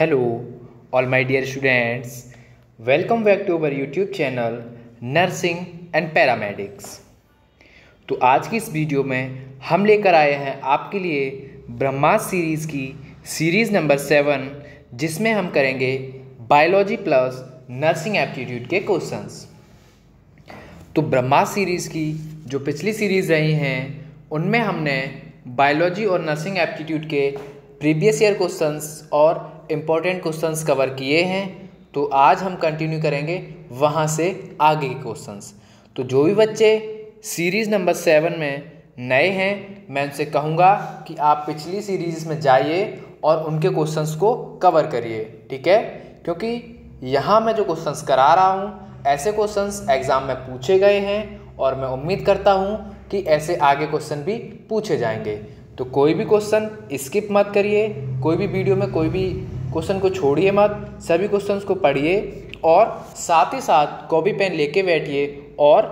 Hello, all my dear students. Welcome back to our YouTube channel Nursing and Paramedics. तो आज की इस video में हम लेकर आए हैं आपके लिए ब्रह्मास्त्र सीरीज़ की सीरीज़ नंबर 7, जिसमें हम करेंगे बायोलॉजी प्लस नर्सिंग एप्टीट्यूड के क्वेश्चंस। तो ब्रह्मास्त्र सीरीज़ की जो पिछली सीरीज़ रही हैं उनमें हमने बायोलॉजी और नर्सिंग एप्टीट्यूड के प्रीवियस ईयर क्वेश्चंस और इम्पॉर्टेंट क्वेश्चंस कवर किए हैं। तो आज हम कंटिन्यू करेंगे वहाँ से आगे के क्वेश्चंस। तो जो भी बच्चे सीरीज़ नंबर 7 में नए हैं, मैं उनसे कहूँगा कि आप पिछली सीरीज़ में जाइए और उनके क्वेश्चंस को कवर करिए, ठीक है। क्योंकि यहाँ मैं जो क्वेश्चंस करा रहा हूँ ऐसे क्वेश्चंस एग्ज़ाम में पूछे गए हैं और मैं उम्मीद करता हूँ कि ऐसे आगे क्वेश्चन भी पूछे जाएंगे। तो कोई भी क्वेश्चन स्किप मत करिए, कोई भी वीडियो में कोई भी क्वेश्चन को छोड़िए मत, सभी क्वेश्चंस को पढ़िए और साथ ही साथ कॉपी पेन लेके बैठिए और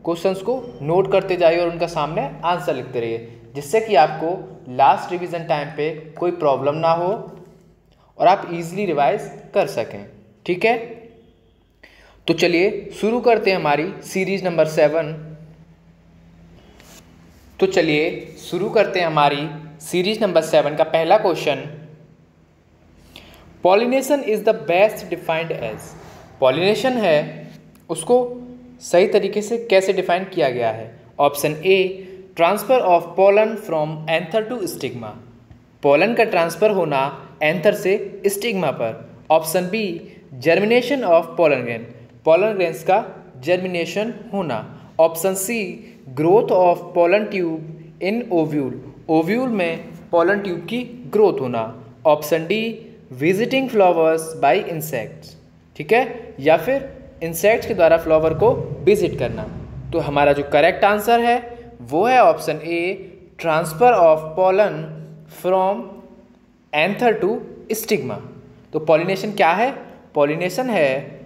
क्वेश्चंस को नोट करते जाइए और उनका सामने आंसर लिखते रहिए, जिससे कि आपको लास्ट रिवीजन टाइम पे कोई प्रॉब्लम ना हो और आप इजीली रिवाइज कर सकें, ठीक है। तो चलिए शुरू करते हैं हमारी सीरीज नंबर 7। तो चलिए शुरू करते हैं हमारी सीरीज नंबर 7 का पहला question. Pollination is the best defined as. Pollination है उसको सही तरीके से कैसे डिफाइन किया गया है। Option A, transfer of pollen from anther to stigma. Pollen का ट्रांसफर होना एंथर से स्टिग्मा पर। Option B, germination of pollen grain. Pollen grains का जर्मिनेशन होना। Option C, growth of pollen tube in ovule. Ovule में pollen tube की growth होना। Option D, visiting flowers by insects, ठीक है, या फिर इंसेक्ट्स के द्वारा फ्लावर को विजिट करना। तो हमारा जो करेक्ट आंसर है वो है option A, transfer of pollen from anther to stigma. तो पॉलिनेशन क्या है? पॉलिनेशन है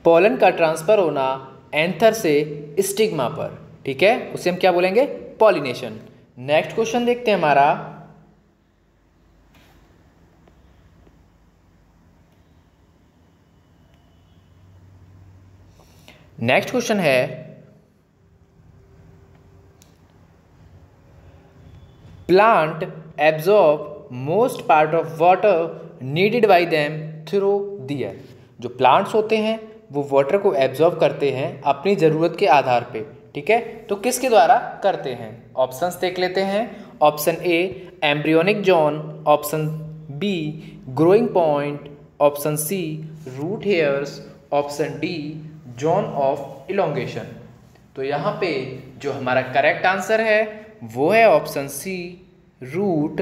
पोलन का ट्रांसफर होना एंथर से स्टिग्मा पर, ठीक है, उसे हम क्या बोलेंगे? पॉलिनेशन। नेक्स्ट क्वेश्चन देखते हैं हमारा। नेक्स्ट क्वेश्चन है, plant absorb most part of water needed bye them through the year. जो प्लांट्स होते हैं वो वाटर को एब्जॉर्ब करते हैं अपनी ज़रूरत के आधार पे, ठीक है। तो किसके द्वारा करते हैं? ऑप्शंस देख लेते हैं। Option A, embryonic zone. Option B, growing point. Option C, root hairs. Option D, zone of elongation. तो यहाँ पे जो हमारा करेक्ट आंसर है वो है ऑप्शन सी, रूट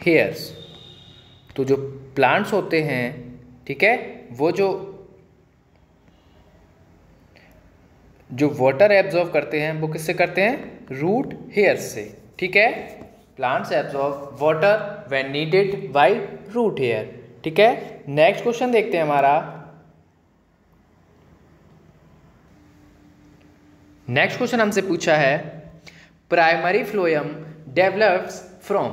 हेयर्स। तो जो प्लांट्स होते हैं, ठीक है, वो जो वाटर एब्जॉर्व करते हैं वो किससे करते हैं? रूट हेयर्स से, ठीक है। Plants absorb water when needed by root hair, ठीक है। नेक्स्ट क्वेश्चन देखते हैं हमारा। नेक्स्ट क्वेश्चन हमसे पूछा है, प्राइमरी फ्लोएम डेवलप्स फ्रॉम।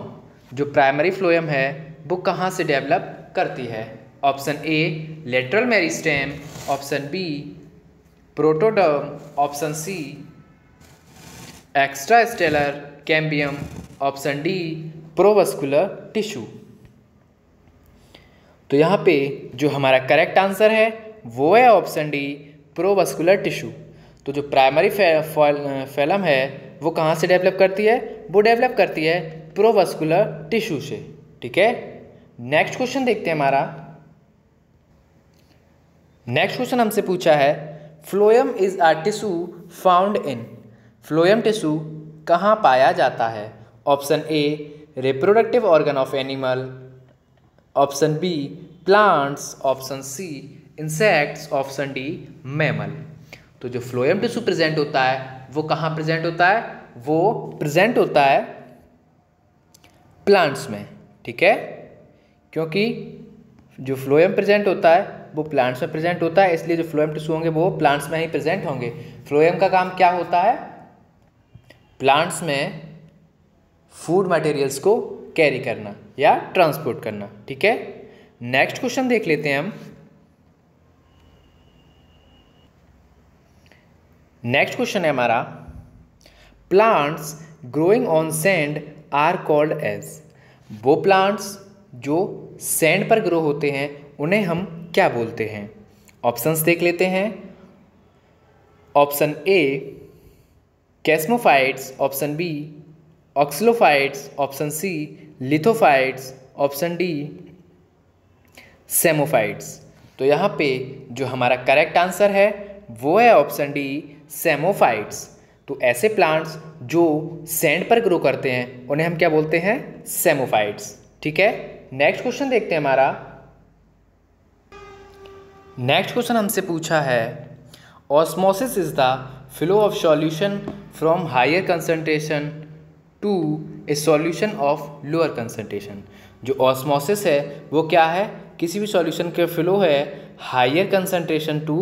जो प्राइमरी फ्लोएम है वो कहाँ से डेवलप करती है? Option A, lateral meristem. Option B, protoderm. Option C, extrastelar cambium. Option D, provascular tissue. तो यहाँ पे जो हमारा करेक्ट आंसर है वो है ऑप्शन डी, प्रोवस्कुलर टिश्यू। तो जो प्राइमरी फैलम है वो कहाँ से डेवलप करती है? वो डेवलप करती है प्रोवस्कुलर टिश्यू से, ठीक है। नेक्स्ट क्वेश्चन देखते हैं हमारा। नेक्स्ट क्वेश्चन हमसे पूछा है, phloem is a tissue found in. Phloem tissue कहाँ पाया जाता है? Option A, reproductive organ of animal. Option B, plants. Option C, insects. Option D, mammal. तो जो फ्लोएम टिश्यू प्रेजेंट होता है वो कहाँ प्रेजेंट होता है? वो प्रेजेंट होता है प्लांट्स में, ठीक है। क्योंकि जो फ्लोएम प्रेजेंट होता है वो प्लांट्स में प्रेजेंट होता है, इसलिए जो फ्लोएम टिश्यू होंगे वो प्लांट्स में ही प्रेजेंट होंगे। फ्लोएम का काम क्या होता है? प्लांट्स में फूड मटेरियल्स को कैरी करना या ट्रांसपोर्ट करना। ठीक है, नेक्स्ट क्वेश्चन देख लेते हैं हम। नेक्स्ट क्वेश्चन है हमारा, plants growing on sand are called as. वो प्लांट्स जो सैंड पर ग्रो होते हैं उन्हें हम क्या बोलते हैं? ऑप्शंस देख लेते हैं। Option A chasmophytes, option B oxalophytes, option C lithophytes, option D psammophytes. तो यहाँ पे जो हमारा करेक्ट आंसर है वो है ऑप्शन डी सेमोफाइट्स। तो ऐसे प्लांट्स जो सैंड पर ग्रो करते हैं उन्हें हम क्या बोलते हैं? सेमोफाइट्स। ठीक है, नेक्स्ट क्वेश्चन देखते हैं हमारा। नेक्स्ट क्वेश्चन हमसे पूछा है, osmosis is the flow of solution from higher concentration to a solution of lower concentration. जो ऑस्मोसिस है वो क्या है? किसी भी सॉल्यूशन के फ्लो है higher concentration to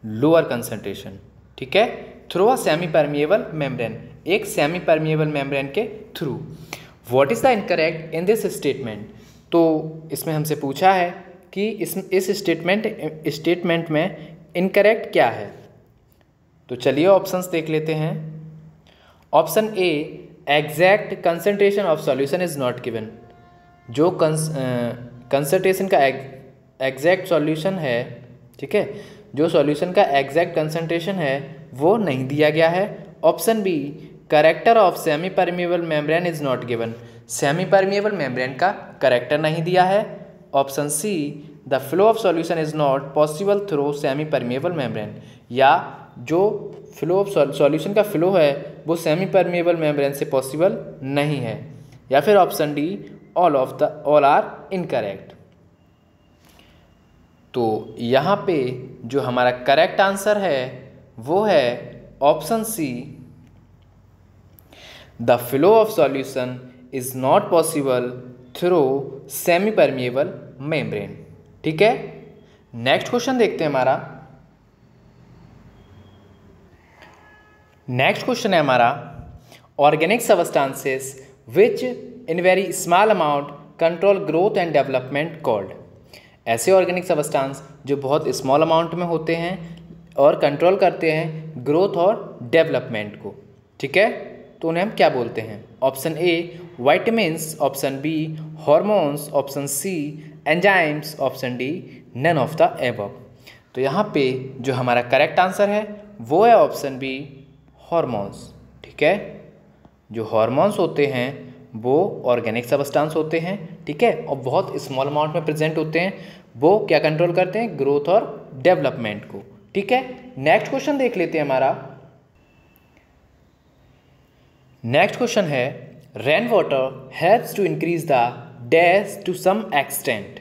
lower concentration. ठीक है, through a semi permeable membrane, एक सेमी परमिएबल मेम्ब्रेन के थ्रू। What is the incorrect in this statement? तो इसमें हमसे पूछा है कि इस स्टेटमेंट में इनकरेक्ट क्या है। तो चलिए ऑप्शंस देख लेते हैं। Option A exact concentration of solution is not given. जो कंसंट्रेशन का एग्जैक्ट सॉल्यूशन है, ठीक है, जो सॉल्यूशन का एग्जैक्ट कंसंट्रेशन है वो नहीं दिया गया है। Option B character of semi permeable membrane is not given. Semi permeable membrane का करेक्टर नहीं दिया है। Option C the flow of solution is not possible through semi permeable membrane, या जो फ्लो ऑफ सॉल्यूशन का फ्लो है वो semi permeable membrane से पॉसिबल नहीं है। या फिर option D all are incorrect. तो यहाँ पे जो हमारा करेक्ट आंसर है वो है option C the flow of solution is not possible through semi permeable membrane. ठीक है, नेक्स्ट क्वेश्चन देखते हैं हमारा। नेक्स्ट क्वेश्चन है हमारा, organic substances which in very small amount control growth and development called. ऐसे ऑर्गेनिक सबस्टांस जो बहुत स्मॉल अमाउंट में होते हैं और कंट्रोल करते हैं ग्रोथ और डेवलपमेंट को। ठीक है, तो उन्हें हम क्या बोलते हैं? Option A vitamins, option B hormones, option C enzymes, option D none of the above. तो यहाँ पे जो हमारा करेक्ट आंसर है वो है ऑप्शन बी हार्मोन्स। ठीक है, जो हार्मोन्स होते हैं वो ऑर्गेनिक सबस्टांस होते हैं। ठीक है, और बहुत स्मॉल अमाउंट में प्रेजेंट होते हैं। वो क्या कंट्रोल करते हैं? ग्रोथ और डेवलपमेंट को। ठीक है, नेक्स्ट क्वेश्चन देख लेते हैं हमारा। नेक्स्ट क्वेश्चन है, rain water helps to increase the dash to some extent.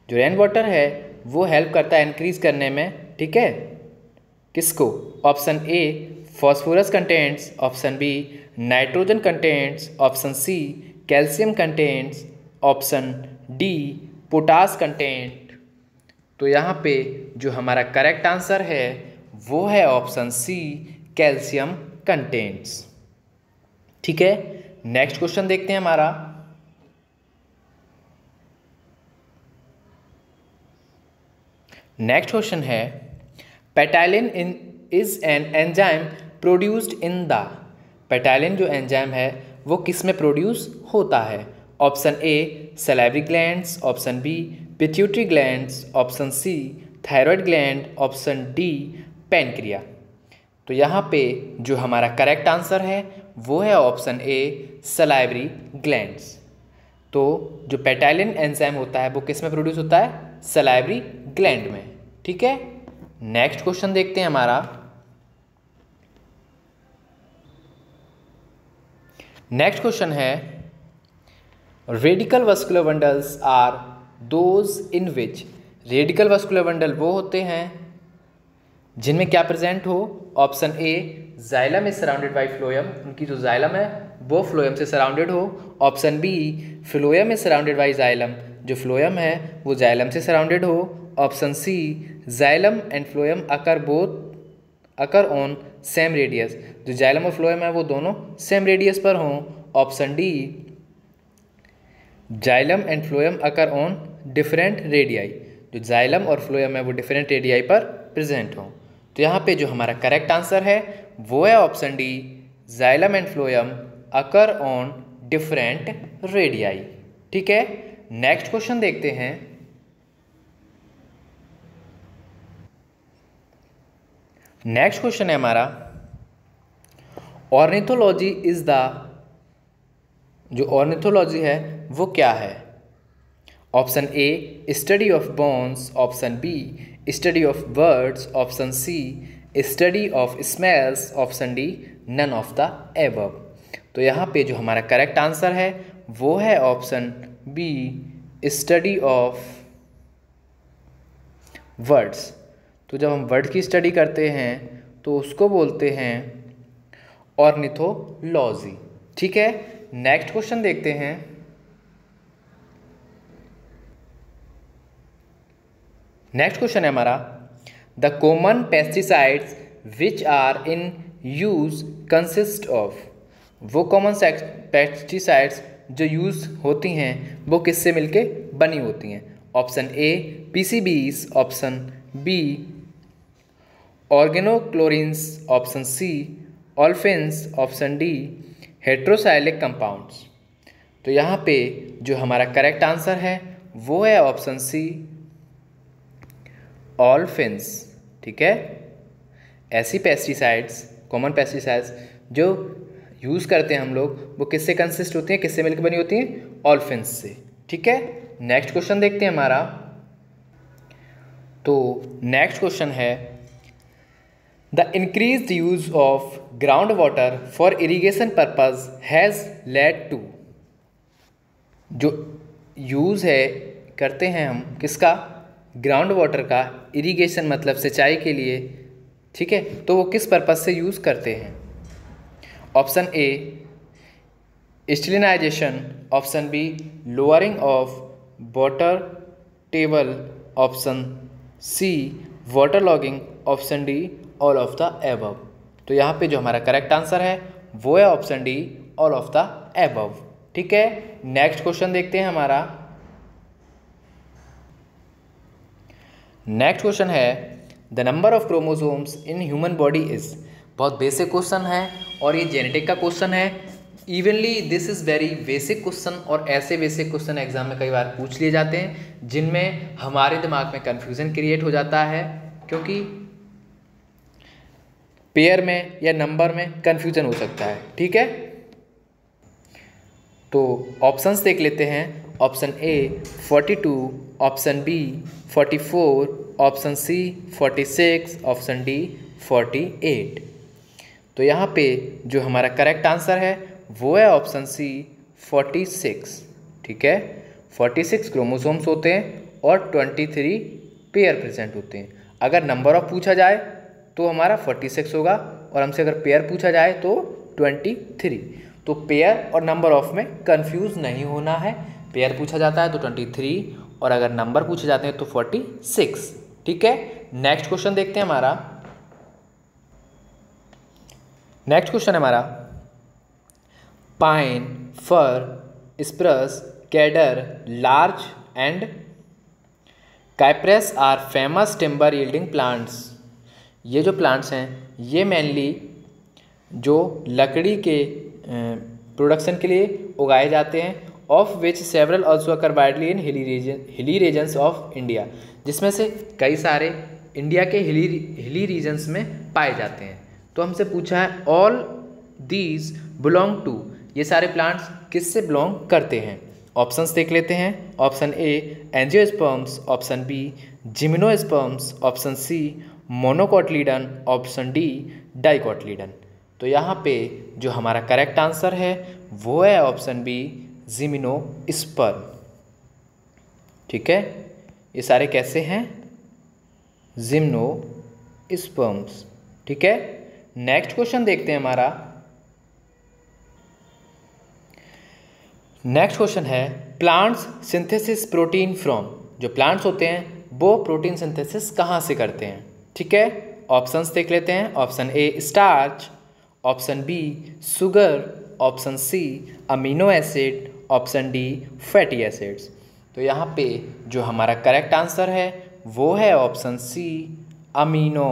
जो रेन वाटर है वो हेल्प करता है इंक्रीज करने में। ठीक है, किसको? Option A phosphorus contents, option B nitrogen contents, option C calcium contents, option D potash content. तो यहाँ पे जो हमारा करेक्ट आंसर है वो है ऑप्शन सी कैल्शियम कंटेंट्स। ठीक है, नेक्स्ट क्वेश्चन देखते हैं हमारा। नेक्स्ट क्वेश्चन है, ptyalin is an enzyme produced in the. Ptyalin जो एंजाइम है वो किस में प्रोड्यूस होता है? Option A salivary glands, option B pituitary glands, option C thyroid gland, option D pancreas. तो यहाँ पे जो हमारा करेक्ट आंसर है वो है ऑप्शन ए सैलिवरी ग्लैंड्स। तो जो पेटाइलिन एंजाइम होता है वो किस में प्रोड्यूस होता है? सैलिवरी ग्लैंड में। ठीक है, नेक्स्ट क्वेश्चन देखते हैं हमारा। नेक्स्ट क्वेश्चन है, radical vascular bundles are those in which. Radical vascular bundle वो होते हैं जिनमें क्या प्रेजेंट हो? Option A xylem is surrounded by phloem, उनकी जो जाइलम है वो फ्लोएम से सराउंडेड हो। Option B phloem is surrounded by xylem, जो फ्लोएम है वो जाइलम से सराउंडेड हो। Option C xylem and phloem occur on same radius, जो जाइलम और फ्लोएम है वो दोनों सेम रेडियस पर हों। Option D xylem and phloem occur on different radii, जो जाइलम और फ्लोएम है वो डिफरेंट रेडियाई पर प्रेजेंट हों। तो यहाँ पे जो हमारा करेक्ट आंसर है वो है option D, xylem and phloem occur on different radii. ठीक है, नेक्स्ट क्वेश्चन देखते हैं। नेक्स्ट क्वेश्चन है हमारा, ऑर्निथोलॉजी इज द, जो ऑर्निथोलॉजी है वो क्या है? Option A study of bones, option B study of birds, option C study of smells, option D none of the above. तो यहाँ पे जो हमारा करेक्ट आंसर है वो है option B, study of words. तो जब हम वर्ड की स्टडी करते हैं तो उसको बोलते हैं ऑर्निथोलॉजी। ठीक है, नेक्स्ट क्वेश्चन देखते हैं। नेक्स्ट क्वेश्चन है हमारा, the common pesticides which are in use consist of. वो कॉमन पेस्टिसाइड्स जो यूज होती हैं वो किससे मिलके बनी होती हैं? Option A PCBs, option B organochlorines, option C olefins, option D heterocyclic compounds. तो यहाँ पे जो हमारा करेक्ट आंसर है वो है ऑप्शन सी, ऑल्फिन्स। ठीक है, ऐसी पेस्टिसाइड्स, कॉमन पेस्टिसाइड्स जो यूज़ करते हैं हम लोग वो किससे कंसिस्ट होती हैं, किससे मिलकर बनी होती हैं? ऑल्फिन्स से। ठीक है, नेक्स्ट क्वेश्चन देखते हैं हमारा। तो नेक्स्ट क्वेश्चन है, the increased use of ground water for irrigation purpose has led to. जो यूज़ है करते हैं हम किसका? ग्राउंड वाटर का, इरीगेशन मतलब सिंचाई के लिए। ठीक है, तो वो किस पर्पज से यूज़ करते हैं? Option A salinisation, option B lowering of water table, option C waterlogging, option D all of the above. तो यहाँ पे जो हमारा करेक्ट आंसर है वो है option D, all of the above. ठीक है, नेक्स्ट क्वेश्चन देखते हैं हमारा। नेक्स्ट क्वेश्चन है, the number of chromosomes in human body is. बहुत बेसिक क्वेश्चन है और ये जेनेटिक का क्वेश्चन है। Evenly this is very basic question, और ऐसे बेसिक क्वेश्चन एग्जाम में कई बार पूछ लिए जाते हैं जिनमें हमारे दिमाग में कन्फ्यूज़न क्रिएट हो जाता है, क्योंकि पेयर में या नंबर में कन्फ्यूज़न हो सकता है। ठीक है, तो ऑप्शंस देख लेते हैं। Option A 42, option B 44, option C 46, option D 48। तो यहाँ पे जो हमारा करेक्ट आंसर है वो है ऑप्शन सी 46। ठीक है, 46 क्रोमोसोम्स होते हैं और 23 पेयर प्रेजेंट होते हैं। अगर नंबर ऑफ पूछा जाए तो हमारा 46 होगा, और हमसे अगर पेयर पूछा जाए तो 23। तो पेयर और नंबर ऑफ में कंफ्यूज नहीं होना है। पेयर पूछा जाता है तो 23, और अगर नंबर पूछे जाते हैं तो 46। ठीक है, नेक्स्ट क्वेश्चन देखते हैं हमारा। नेक्स्ट क्वेश्चन है हमारा, pine, fir, spruce, cedar, larch and cypress are famous timber yielding plants. ये जो प्लांट्स हैं ये मेनली जो लकड़ी के प्रोडक्शन के लिए उगाए जाते हैं, of which several also occur widely in hilly regions of India, जिसमें से कई सारे इंडिया के हिली रीजन्स में पाए जाते हैं। तो हमसे पूछा है ऑल दीज बिलोंग टू, ये सारे प्लांट्स किससे बिलोंग करते हैं? ऑप्शंस देख लेते हैं। Option A angiosperms, option B gymnosperms, option C monocotyledon, option D dicotyledon. तो यहाँ पे जो हमारा करेक्ट आंसर है वो है ऑप्शन बी जिम्नोस्पर्म। ठीक है, ये सारे कैसे हैं? जिम्नोस्पर्म्स। ठीक है, नेक्स्ट क्वेश्चन देखते हैं हमारा। नेक्स्ट क्वेश्चन है, प्लांट्स सिंथेसिस प्रोटीन फ्रॉम। जो प्लांट्स होते हैं वो प्रोटीन सिंथेसिस कहाँ से करते हैं? ठीक है, ऑप्शंस देख लेते हैं। Option A starch, option B sugar, option C amino acid, option D fatty acids. तो यहाँ पे जो हमारा करेक्ट आंसर है वो है ऑप्शन सी अमीनो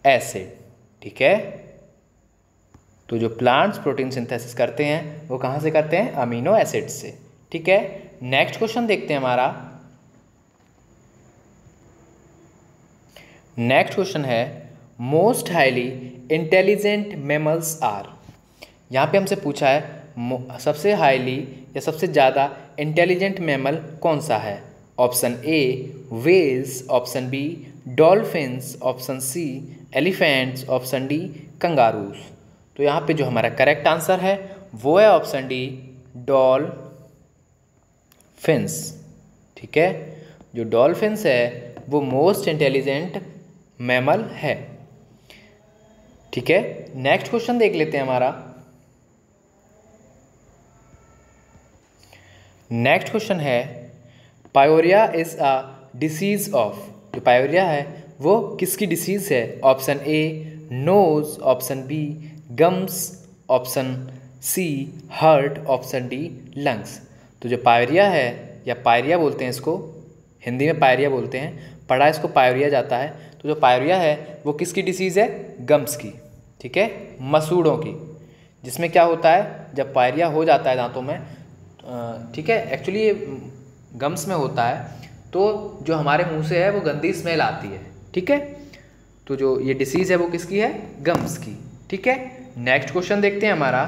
एसिड। ठीक है, तो जो प्लांट्स प्रोटीन सिंथेसिस करते हैं वो कहाँ से करते हैं? अमीनो एसिड से। ठीक है, नेक्स्ट क्वेश्चन देखते हैं हमारा। नेक्स्ट क्वेश्चन है most highly intelligent mammals are. यहाँ पे हमसे पूछा है सबसे हाईली या सबसे ज़्यादा इंटेलिजेंट मैमल कौन सा है? Option A whales, option B dolphins, option C elephants, option D kangaroos. तो यहाँ पे जो हमारा करेक्ट आंसर है वो है ऑप्शन डी डॉल्फिन्स। ठीक है, जो डॉल्फिन्स है वो मोस्ट इंटेलिजेंट मैमल है। ठीक है, नेक्स्ट क्वेश्चन देख लेते हैं हमारा। नेक्स्ट क्वेश्चन है pyorrhoea is a disease of. जो पायोरिया है वो किसकी डिसीज है? Option A nose, option B gums, option C heart, option D lungs. तो जो पायरिया है या पायरिया बोलते हैं इसको, हिंदी में पायरिया बोलते हैं, पढ़ा इसको पायरिया जाता है। तो जो पायरिया है वो किसकी डिसीज़ है? गम्स की। ठीक है, मसूड़ों की, जिसमें क्या होता है जब पायरिया हो जाता है दांतों में, ठीक है, एक्चुअली ये गम्स में होता है, तो जो हमारे मुंह से है वो गंदी स्मेल आती है। ठीक है, तो जो ये डिसीज़ है वो किसकी है? गम्स की। ठीक है, नेक्स्ट क्वेश्चन देखते हैं हमारा।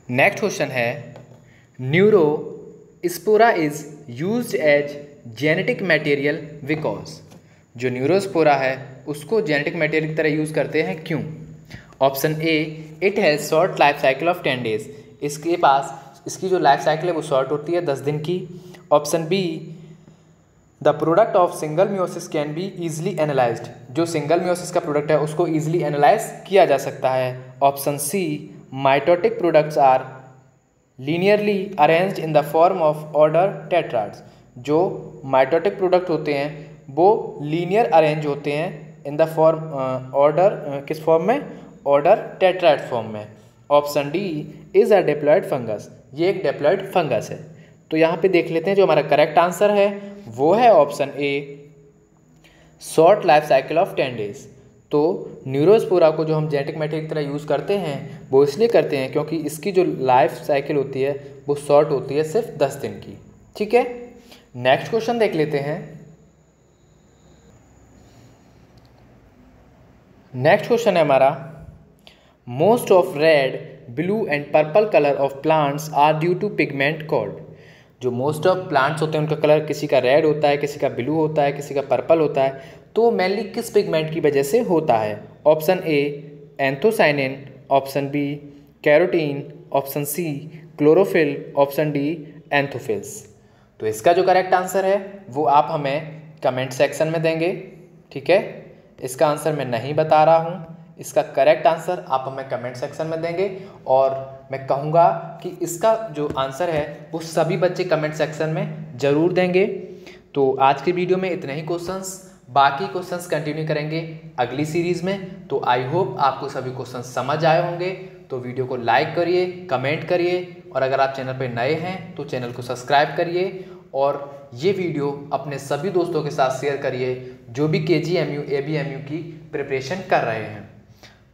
नेक्स्ट क्वेश्चन है Neurospora is used as genetic material because. जो न्यूरोस्पोरा है उसको जेनेटिक मटेरियल की तरह यूज़ करते हैं, क्यों? Option A it has short life cycle of 10 days. इसके पास इसकी जो लाइफ साइकिल है वो शॉर्ट होती है, 10 दिन की। Option B the product of single meiosis can be easily analysed. जो सिंगल मियोसिस का प्रोडक्ट है उसको ईजिली एनालाइज किया जा सकता है। Option C mitotic products are linearly arranged in the form of order tetrads. जो माइटोटिक प्रोडक्ट होते हैं वो लीनियर अरेंज होते हैं इन द फॉर्म ऑर्डर, किस फॉर्म में? ऑर्डर टेट्राड फॉर्म में। Option D is a diploid fungus. ये एक डिप्लॉयड फंगस है। तो यहाँ पे देख लेते हैं जो हमारा करेक्ट आंसर है वो है option A short life cycle of 10 days. तो न्यूरोस्पोरा को जो हम जेनेटिक मटेरियल की तरह यूज़ करते हैं वो इसलिए करते हैं क्योंकि इसकी जो लाइफ साइकिल होती है वो शॉर्ट होती है, सिर्फ 10 दिन की। ठीक है, नेक्स्ट क्वेश्चन देख लेते हैं। नेक्स्ट क्वेश्चन है हमारा most of red, blue and purple colour of plants are due to pigment called. जो मोस्ट ऑफ प्लांट्स होते हैं उनका कलर किसी का रेड होता है, किसी का ब्लू होता है, किसी का पर्पल होता है, तो मेनली किस पिगमेंट की वजह से होता है? Option A anthocyanin, option B carotene, option C chlorophyll, option D xanthophylls. तो इसका जो करेक्ट आंसर है वो आप हमें कमेंट सेक्शन में देंगे। ठीक है, इसका आंसर मैं नहीं बता रहा हूँ, इसका करेक्ट आंसर आप हमें कमेंट सेक्शन में देंगे और मैं कहूँगा कि इसका जो आंसर है वो सभी बच्चे कमेंट सेक्शन में ज़रूर देंगे। तो आज की वीडियो में इतने ही क्वेश्चंस, बाकी क्वेश्चंस कंटिन्यू करेंगे अगली सीरीज़ में। तो आई होप आपको सभी क्वेश्चंस समझ आए होंगे। तो वीडियो को लाइक करिए, कमेंट करिए और अगर आप चैनल पर नए हैं तो चैनल को सब्सक्राइब करिए और ये वीडियो अपने सभी दोस्तों के साथ शेयर करिए जो भी KGMU ABMU की प्रिपरेशन कर रहे हैं।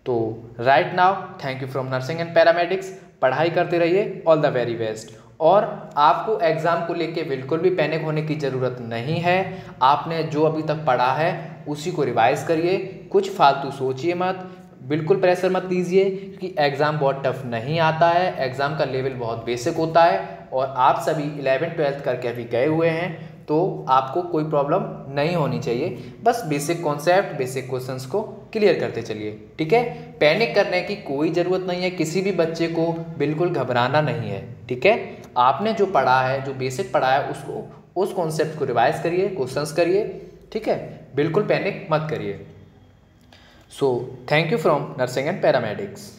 तो right now thank you from nursing and paramedics. पढ़ाई करते रहिए, ऑल द वेरी बेस्ट। और आपको एग्ज़ाम को लेके बिल्कुल भी पैनिक होने की ज़रूरत नहीं है। आपने जो अभी तक पढ़ा है उसी को रिवाइज करिए, कुछ फालतू सोचिए मत, बिल्कुल प्रेशर मत लीजिए क्योंकि एग्ज़ाम बहुत टफ नहीं आता है। एग्ज़ाम का लेवल बहुत बेसिक होता है और आप सभी 11th 12th करके अभी गए हुए हैं तो आपको कोई प्रॉब्लम नहीं होनी चाहिए। बस बेसिक कॉन्सेप्ट, बेसिक क्वेश्चंस को क्लियर करते चलिए। ठीक है, पैनिक करने की कोई ज़रूरत नहीं है, किसी भी बच्चे को बिल्कुल घबराना नहीं है। ठीक है, आपने जो पढ़ा है, जो बेसिक पढ़ा है उसको, उस कॉन्सेप्ट को रिवाइज करिए, क्वेश्चंस करिए। ठीक है, बिल्कुल पैनिक मत करिए। So thank you from nursing and paramedics.